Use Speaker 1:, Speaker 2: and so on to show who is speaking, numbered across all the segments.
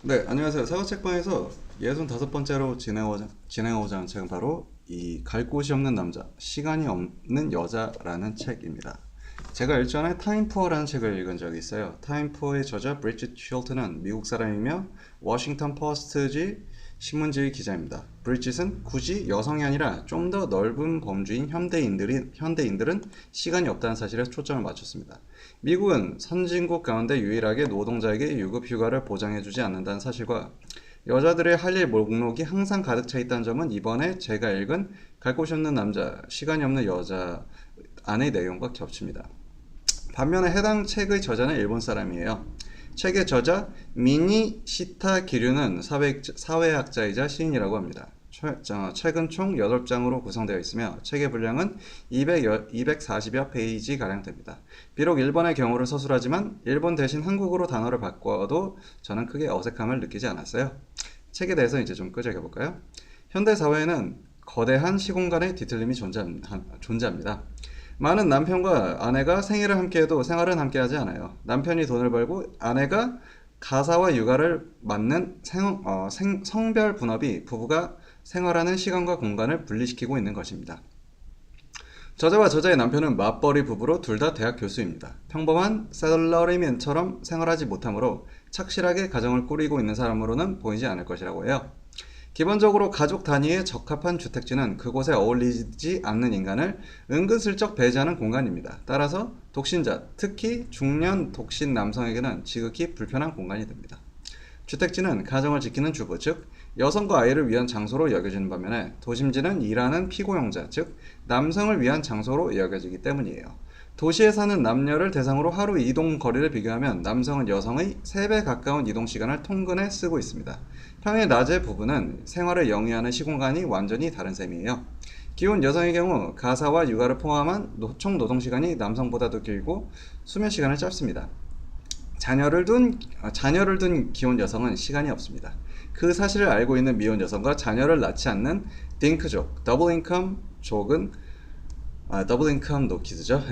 Speaker 1: 네, 안녕하세요. 사과책방에서 65번째로 진행하고자 하는 책은 바로 이 갈 곳이 없는 남자, 시간이 없는 여자라는 책입니다. 제가 일전에 타임푸어라는 책을 읽은 적이 있어요. 타임푸어의 저자 브리짓 쉴트는 미국 사람이며 워싱턴 포스트지 신문지의 기자입니다. 브리짓은 굳이 여성이 아니라 좀 더 넓은 범주인 현대인들은 시간이 없다는 사실에 초점을 맞췄습니다. 미국은 선진국 가운데 유일하게 노동자에게 유급 휴가를 보장해주지 않는다는 사실과 여자들의 할 일 목록이 항상 가득 차 있다는 점은 이번에 제가 읽은 갈 곳이 없는 남자, 시간이 없는 여자 안의 내용과 겹칩니다. 반면에 해당 책의 저자는 일본 사람이에요. 책의 저자 미니 시타 기류는 사회학자이자 시인이라고 합니다. 책은 총 8장으로 구성되어 있으며 책의 분량은 240여 페이지가량 됩니다. 비록 일본의 경우를 서술하지만 일본 대신 한국어로 단어를 바꿔도 저는 크게 어색함을 느끼지 않았어요. 책에 대해서 이제 좀 끄적여볼까요? 현대 사회에는 거대한 시공간의 뒤틀림이 존재합니다. 많은 남편과 아내가 생일을 함께해도 생활은 함께하지 않아요. 남편이 돈을 벌고 아내가 가사와 육아를 맡는 성별 분업이 부부가 생활하는 시간과 공간을 분리시키고 있는 것입니다. 저자와 저자의 남편은 맞벌이 부부로 둘 다 대학 교수입니다. 평범한 셀러리맨처럼 생활하지 못하므로 착실하게 가정을 꾸리고 있는 사람으로는 보이지 않을 것이라고 해요. 기본적으로 가족 단위의 적합한 주택지는 그곳에 어울리지 않는 인간을 은근슬쩍 배제하는 공간입니다. 따라서 독신자, 특히 중년 독신 남성에게는 지극히 불편한 공간이 됩니다. 주택지는 가정을 지키는 주부, 즉 여성과 아이를 위한 장소로 여겨지는 반면에 도심지는 일하는 피고용자, 즉 남성을 위한 장소로 여겨지기 때문이에요. 도시에 사는 남녀를 대상으로 하루 이동 거리를 비교하면 남성은 여성의 3배 가까운 이동 시간을 통근에 쓰고 있습니다. 평일 낮의 부부는 생활을 영위하는 시공간이 완전히 다른 셈이에요. 기혼 여성의 경우 가사와 육아를 포함한 총 노동시간이 남성보다도 길고 수면시간은 짧습니다. 자녀를 둔 기혼 여성은 시간이 없습니다. 그 사실을 알고 있는 미혼 여성과 자녀를 낳지 않는 딩크족, 더블 인컴 노키즈죠.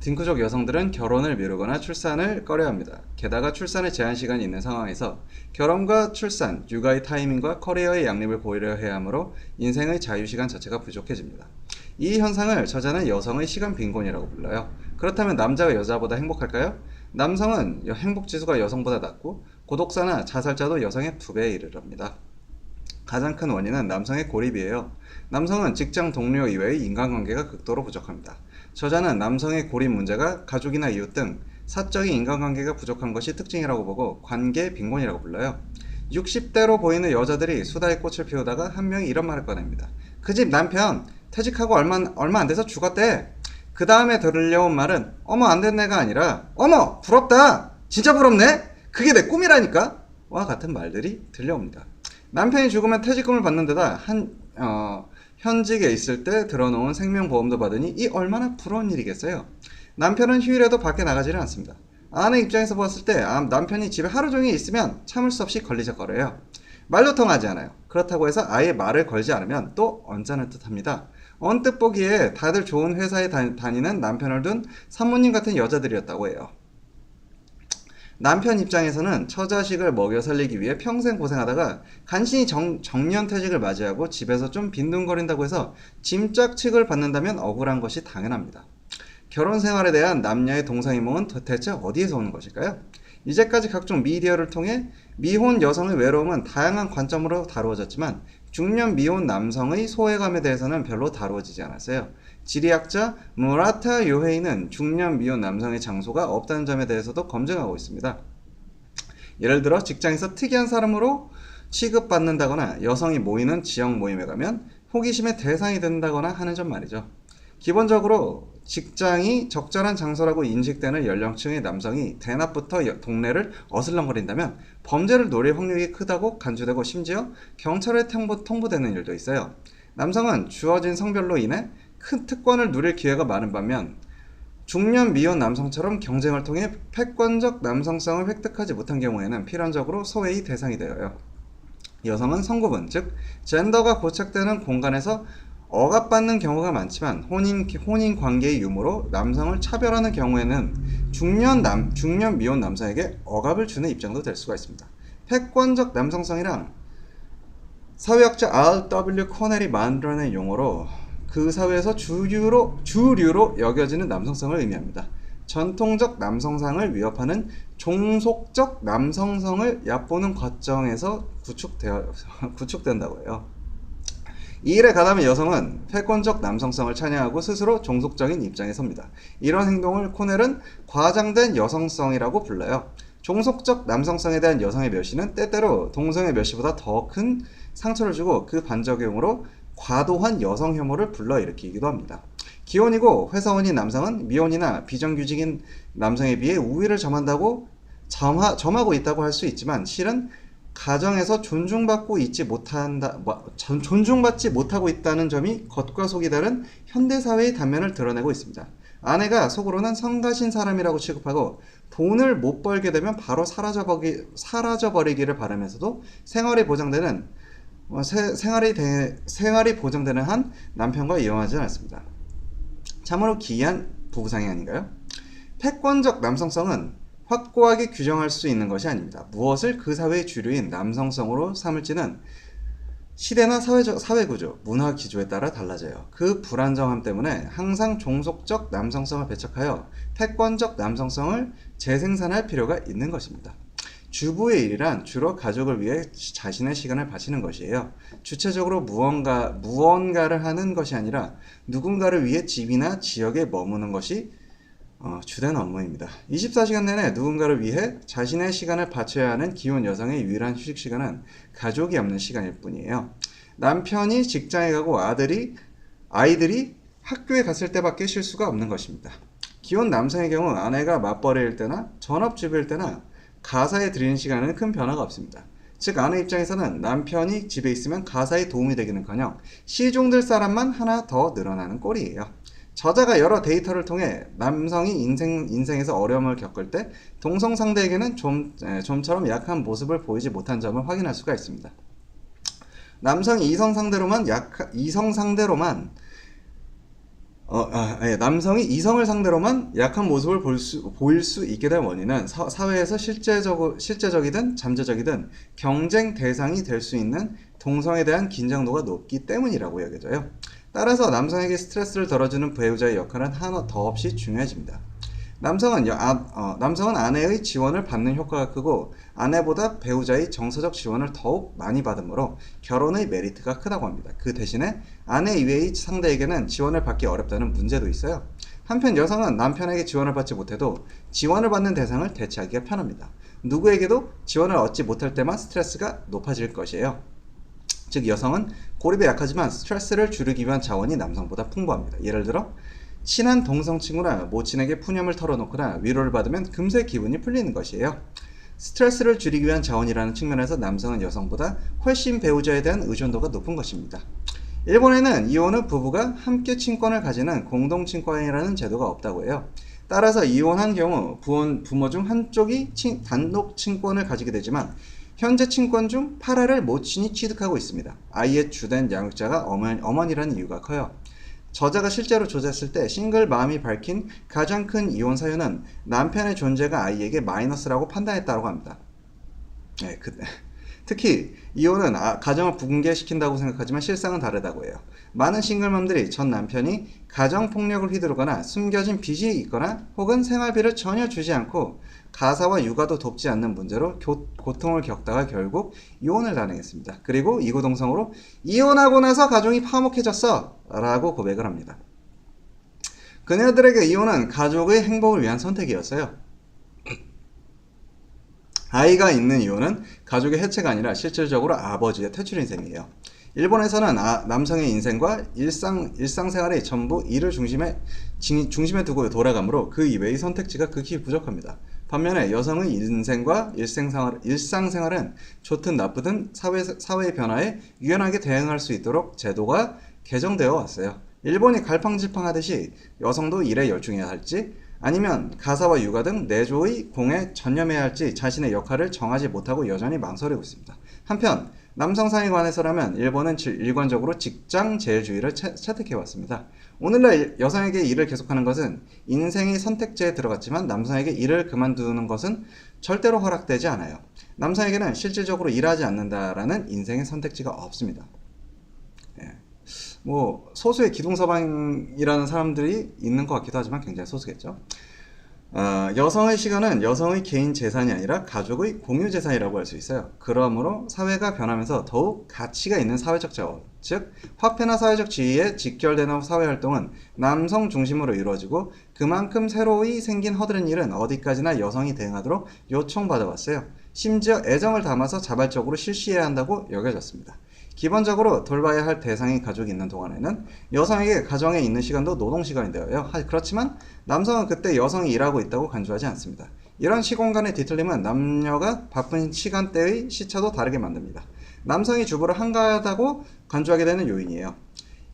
Speaker 1: 딩크족 여성들은 결혼을 미루거나 출산을 꺼려합니다. 게다가 출산의 제한 시간이 있는 상황에서 결혼과 출산, 육아의 타이밍과 커리어의 양립을 고려해야 하므로 인생의 자유시간 자체가 부족해집니다. 이 현상을 저자는 여성의 시간 빈곤이라고 불러요. 그렇다면 남자가 여자보다 행복할까요? 남성은 행복지수가 여성보다 낮고 고독사나 자살자도 여성의 2배에 이르릅니다. 가장 큰 원인은 남성의 고립이에요. 남성은 직장 동료 이외의 인간관계가 극도로 부족합니다. 저자는 남성의 고립 문제가 가족이나 이웃 등 사적인 인간관계가 부족한 것이 특징이라고 보고 관계 빈곤이라고 불러요. 60대로 보이는 여자들이 수다에 꽃을 피우다가 한 명이 이런 말을 꺼냅니다. 그 집 남편 퇴직하고 얼마 안 돼서 죽었대. 그 다음에 들려온 말은 어머 안 된 애가 아니라 어머 부럽다 진짜 부럽네 그게 내 꿈이라니까 와 같은 말들이 들려옵니다. 남편이 죽으면 퇴직금을 받는 데다 현직에 있을 때 들어놓은 생명보험도 받으니 이 얼마나 부러운 일이겠어요. 남편은 휴일에도 밖에 나가지를 않습니다. 아내 입장에서 봤을 때 남편이 집에 하루 종일 있으면 참을 수 없이 걸리적거려요. 말도 통하지 않아요. 그렇다고 해서 아예 말을 걸지 않으면 또 언짢을 듯합니다. 언뜻 보기에 다들 좋은 회사에 다니는 남편을 둔 산모님 같은 여자들이었다고 해요. 남편 입장에서는 처자식을 먹여 살리기 위해 평생 고생하다가 간신히 정년퇴직을 맞이하고 집에서 좀 빈둥거린다고 해서 짐짝측을 받는다면 억울한 것이 당연합니다. 결혼 생활에 대한 남녀의 동상이몽은 대체 어디에서 오는 것일까요? 이제까지 각종 미디어를 통해 미혼 여성의 외로움은 다양한 관점으로 다루어졌지만 중년 미혼 남성의 소외감에 대해서는 별로 다루어지지 않았어요. 지리학자 무라타 요헤이는 중년 미혼 남성의 장소가 없다는 점에 대해서도 검증하고 있습니다. 예를 들어 직장에서 특이한 사람으로 취급받는다거나 여성이 모이는 지역 모임에 가면 호기심의 대상이 된다거나 하는 점 말이죠. 기본적으로 직장이 적절한 장소라고 인식되는 연령층의 남성이 대낮부터 동네를 어슬렁거린다면 범죄를 노릴 확률이 크다고 간주되고 심지어 경찰에 통보되는 일도 있어요. 남성은 주어진 성별로 인해 큰 특권을 누릴 기회가 많은 반면 중년 미혼 남성처럼 경쟁을 통해 패권적 남성성을 획득하지 못한 경우에는 필연적으로 소외의 대상이 되어요. 여성은 성구분, 즉 젠더가 고착되는 공간에서 억압받는 경우가 많지만 혼인 관계의 유무로 남성을 차별하는 경우에는 중년 미혼 남성에게 억압을 주는 입장도 될 수가 있습니다. 패권적 남성성이랑 사회학자 R.W. 코넬이 만들어낸 용어로 그 사회에서 주류로 여겨지는 남성성을 의미합니다. 전통적 남성상을 위협하는 종속적 남성성을 얕보는 과정에서 구축된다고 해요. 이 일에 가담한 여성은 패권적 남성성을 찬양하고 스스로 종속적인 입장에 섭니다. 이런 행동을 코넬은 과장된 여성성이라고 불러요. 종속적 남성성에 대한 여성의 멸시는 때때로 동성의 멸시보다 더 큰 상처를 주고 그 반작용으로 과도한 여성 혐오를 불러일으키기도 합니다. 기혼이고 회사원인 남성은 미혼이나 비정규직인 남성에 비해 우위를 점하고 있다고 할 수 있지만 실은 가정에서 존중받지 못하고 있다는 점이 겉과 속이 다른 현대사회의 단면을 드러내고 있습니다. 아내가 속으로는 성가신 사람이라고 취급하고 돈을 못 벌게 되면 바로 사라져버리기를 바라면서도 생활이 보장되는 한 남편과 이혼하지 않습니다. 참으로 기이한 부부상이 아닌가요? 패권적 남성성은 확고하게 규정할 수 있는 것이 아닙니다. 무엇을 그 사회의 주류인 남성성으로 삼을지는 시대나 사회구조, 문화기조에 따라 달라져요. 그 불안정함 때문에 항상 종속적 남성성을 배척하여 패권적 남성성을 재생산할 필요가 있는 것입니다. 주부의 일이란 주로 가족을 위해 자신의 시간을 바치는 것이에요. 주체적으로 무언가를 하는 것이 아니라 누군가를 위해 집이나 지역에 머무는 것이 주된 업무입니다. 24시간 내내 누군가를 위해 자신의 시간을 바쳐야 하는 기혼 여성의 유일한 휴식 시간은 가족이 없는 시간일 뿐이에요. 남편이 직장에 가고 아이들이 학교에 갔을 때밖에 쉴 수가 없는 것입니다. 기혼 남성의 경우 아내가 맞벌이일 때나 전업주부일 때나 가사에 들이는 시간에는 큰 변화가 없습니다. 즉 아내 입장에서는 남편이 집에 있으면 가사에 도움이 되기는커녕 시중들 사람만 하나 더 늘어나는 꼴이에요. 저자가 여러 데이터를 통해 남성이 인생에서 어려움을 겪을 때 동성 상대에게는 좀처럼 약한 모습을 보이지 못한 점을 확인할 수가 있습니다. 남성이 이성 상대로만 약한 모습을 보일 수 있게 된 원인은 사회에서 실제적이든 잠재적이든 경쟁 대상이 될 수 있는 동성에 대한 긴장도가 높기 때문이라고 여겨져요. 따라서 남성에게 스트레스를 덜어주는 배우자의 역할은 하나 더없이 중요해집니다. 남성은 아내의 지원을 받는 효과가 크고 아내보다 배우자의 정서적 지원을 더욱 많이 받으므로 결혼의 메리트가 크다고 합니다. 그 대신에 아내 이외의 상대에게는 지원을 받기 어렵다는 문제도 있어요. 한편 여성은 남편에게 지원을 받지 못해도 지원을 받는 대상을 대체하기가 편합니다. 누구에게도 지원을 얻지 못할 때만 스트레스가 높아질 것이에요. 즉 여성은 고립에 약하지만 스트레스를 줄이기 위한 자원이 남성보다 풍부합니다. 예를 들어 친한 동성 친구나 모친에게 푸념을 털어놓거나 위로를 받으면 금세 기분이 풀리는 것이에요. 스트레스를 줄이기 위한 자원이라는 측면에서 남성은 여성보다 훨씬 배우자에 대한 의존도가 높은 것입니다. 일본에는 이혼 후 부부가 함께 친권을 가지는 공동친권이라는 제도가 없다고 해요. 따라서 이혼한 경우 부모 중 한쪽이 단독 친권을 가지게 되지만 현재 친권 중 8화를 모친이 취득하고 있습니다. 아이의 주된 양육자가 어머니라는 이유가 커요. 저자가 실제로 조사했을 때 싱글맘이 밝힌 가장 큰 이혼 사유는 남편의 존재가 아이에게 마이너스라고 판단했다고 합니다. 특히 이혼은 가정을 붕괴시킨다고 생각하지만 실상은 다르다고 해요. 많은 싱글맘들이 전 남편이 가정폭력을 휘두르거나 숨겨진 빚이 있거나 혹은 생활비를 전혀 주지 않고 가사와 육아도 돕지 않는 문제로 고통을 겪다가 결국 이혼을 단행했습니다. 그리고 이구동성으로 이혼하고 나서 가정이 파목해졌어 라고 고백을 합니다. 그녀들에게 이혼은 가족의 행복을 위한 선택이었어요. 아이가 있는 이혼은 가족의 해체가 아니라 실질적으로 아버지의 퇴출 인생이에요. 일본에서는 남성의 인생과 일상생활의 전부 일을 중심에 두고 돌아가므로 그 이외의 선택지가 극히 부족합니다. 반면에 여성의 인생과 일상생활은 좋든 나쁘든 사회의 변화에 유연하게 대응할 수 있도록 제도가 개정되어 왔어요. 일본이 갈팡질팡하듯이 여성도 일에 열중해야 할지 아니면 가사와 육아 등 내조의 공에 전념해야 할지 자신의 역할을 정하지 못하고 여전히 망설이고 있습니다. 한편 남성상에 관해서라면 일본은 일관적으로 직장 제일주의를 채택해왔습니다. 오늘날 여성에게 일을 계속하는 것은 인생의 선택지에 들어갔지만 남성에게 일을 그만두는 것은 절대로 허락되지 않아요. 남성에게는 실질적으로 일하지 않는다라는 인생의 선택지가 없습니다. 예. 뭐 소수의 기둥서방이라는 사람들이 있는 것 같기도 하지만 굉장히 소수겠죠. 여성의 시간은 여성의 개인 재산이 아니라 가족의 공유 재산이라고 할 수 있어요. 그러므로 사회가 변하면서 더욱 가치가 있는 사회적 자원, 즉 화폐나 사회적 지위에 직결되는 사회활동은 남성 중심으로 이루어지고 그만큼 새로이 생긴 허드렛 일은 어디까지나 여성이 대응하도록 요청받아왔어요. 심지어 애정을 담아서 자발적으로 실시해야 한다고 여겨졌습니다. 기본적으로 돌봐야 할 대상인 가족이 있는 동안에는 여성에게 가정에 있는 시간도 노동시간인데요. 그렇지만 남성은 그때 여성이 일하고 있다고 간주하지 않습니다. 이런 시공간의 뒤틀림은 남녀가 바쁜 시간대의 시차도 다르게 만듭니다. 남성이 주부를 한가하다고 간주하게 되는 요인이에요.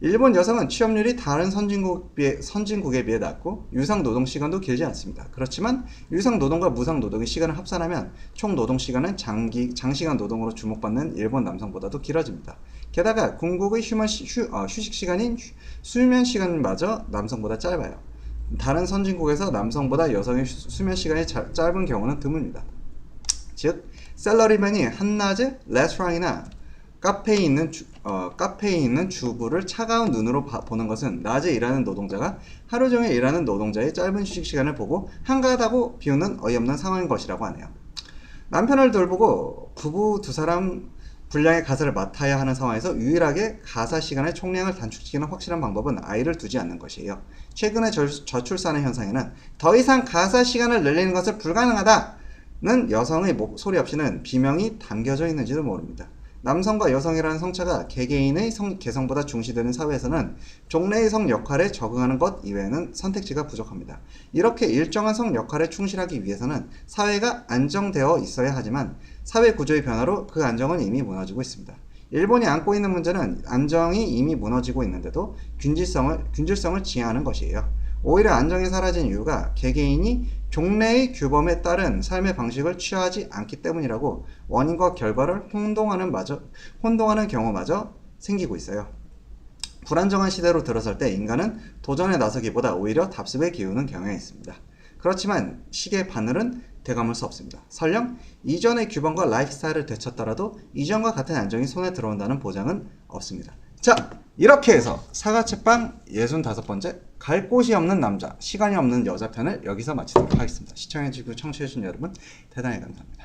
Speaker 1: 일본 여성은 취업률이 다른 선진국에 비해 낮고 유상 노동 시간도 길지 않습니다. 그렇지만 유상 노동과 무상 노동의 시간을 합산하면 총 노동 시간은 장시간 노동으로 주목받는 일본 남성보다도 길어집니다. 게다가 궁극의 휴식 시간인 수면 시간마저 남성보다 짧아요. 다른 선진국에서 남성보다 여성의 수면 시간이 짧은 경우는 드뭅니다. 즉 셀러리맨이 한낮에 레스토랑이나 카페에 있는 주부를 차가운 눈으로 보는 것은 낮에 일하는 노동자가 하루 종일 일하는 노동자의 짧은 휴식 시간을 보고 한가하다고 비우는 어이없는 상황인 것이라고 하네요. 남편을 돌보고 부부 두 사람 분량의 가사를 맡아야 하는 상황에서 유일하게 가사 시간의 총량을 단축시키는 확실한 방법은 아이를 두지 않는 것이에요. 최근의 저출산의 현상에는 더 이상 가사 시간을 늘리는 것은 불가능하다는 여성의 목소리 없이는 비명이 담겨져 있는지도 모릅니다. 남성과 여성이라는 성차가 개개인의 개성보다 중시되는 사회에서는 종래의 성 역할에 적응하는 것 이외에는 선택지가 부족합니다. 이렇게 일정한 성 역할에 충실하기 위해서는 사회가 안정되어 있어야 하지만 사회 구조의 변화로 그 안정은 이미 무너지고 있습니다. 일본이 안고 있는 문제는 안정이 이미 무너지고 있는데도 균질성을 지향하는 것이에요. 오히려 안정이 사라진 이유가 개개인이 종래의 규범에 따른 삶의 방식을 취하지 않기 때문이라고 원인과 결과를 혼동하는 경우마저 생기고 있어요. 불안정한 시대로 들어설 때 인간은 도전에 나서기보다 오히려 답습에 기우는 경향이 있습니다. 그렇지만 시계 바늘은 되감을 수 없습니다. 설령 이전의 규범과 라이프 스타일을 되찾더라도 이전과 같은 안정이 손에 들어온다는 보장은 없습니다. 자, 이렇게 해서 사과책방 65번째 갈 곳이 없는 남자, 시간이 없는 여자 편을 여기서 마치도록 하겠습니다. 시청해주시고 청취해주신 여러분 대단히 감사합니다.